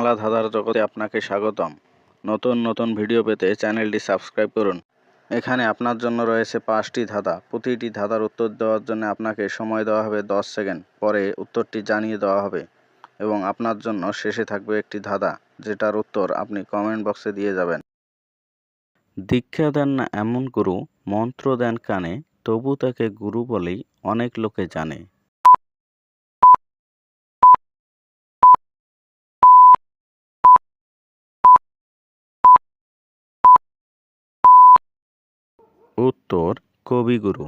বাংলা ধাঁধার জগতে আপনাকে স্বাগতম। নতুন নতুন ভিডিও পেতে চ্যানেলটি সাবস্ক্রাইব করুন। এখানে আপনার জন্য রয়েছে 5টি ধাঁধা। প্রতিটি ধাঁধার উত্তর দেওয়ার জন্য আপনাকে সময় দেওয়া হবে 10 সেকেন্ড। পরে উত্তরটি জানিয়ে দেওয়া হবে এবং আপনার জন্য শেষে থাকবে একটি ধাঁধা, যেটার উত্তর আপনি কমেন্ট বক্সে দিয়ে যাবেন। দীক্ষা দেন না এমন গুরু, মন্ত্র দেন কানে, তবু তাকে গুরু বলেই অনেক লোকে জানে। উত্তর কবিগুরু।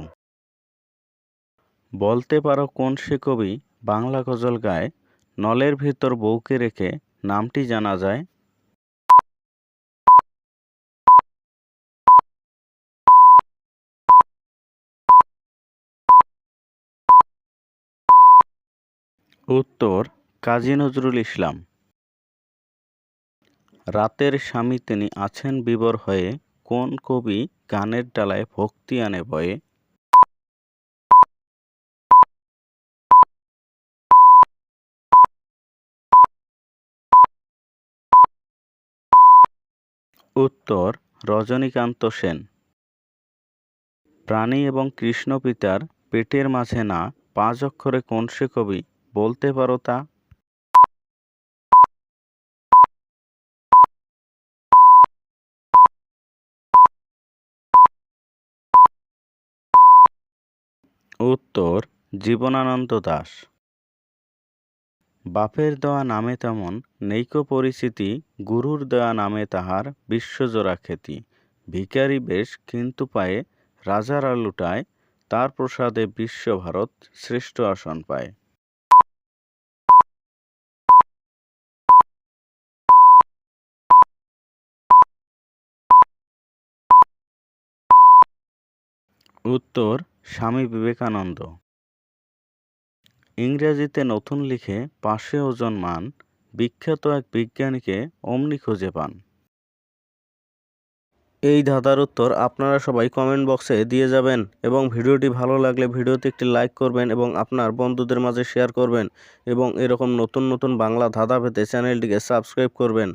বলতে পারো কোন সে কবি বাংলা গজল গায়, নলের ভিতর বউকে রেখে নামটি জানা যায়। উত্তর কাজী নজরুল ইসলাম। রাতের স্বামী তিনি আছেন বিবর হয়ে, কোন কবি গানের ডালায় ভক্তি আনে বয়ে। উত্তর রজনীকান্ত সেন। প্রাণী এবং কৃষ্ণ পিতার পেটের মাঝে না, 5 অক্ষরে কোন সে কবি বলতে পারো তা। উত্তর জীবনানন্দ দাশ। বাপের দেওয়া নামে তেমন নেইকো পরিচিতি, গুরুর দেওয়া নামে তাহার বিশ্বজোড়া খ্যাতি। ভিখারি বেশ কিন্তু পায়ে রাজারা লুটায়, তার প্রসাদে বিশ্বভারত শ্রেষ্ঠ আসন পায়। উত্তর স্বামী বিবেকানন্দ। ইংরেজিতে নতুন লিখে পাশে ওজন মান, বিখ্যাত এক বিজ্ঞানীকে অমনি খুঁজে পান। এই ধাঁধার উত্তর আপনারা সবাই কমেন্ট বক্সে দিয়ে যাবেন এবং ভিডিওটি ভালো লাগলে ভিডিওতে একটি লাইক করবেন এবং আপনার বন্ধুদের মাঝে শেয়ার করবেন এবং এরকম নতুন নতুন বাংলা ধাঁধা পেতে চ্যানেলটিকে সাবস্ক্রাইব করবেন।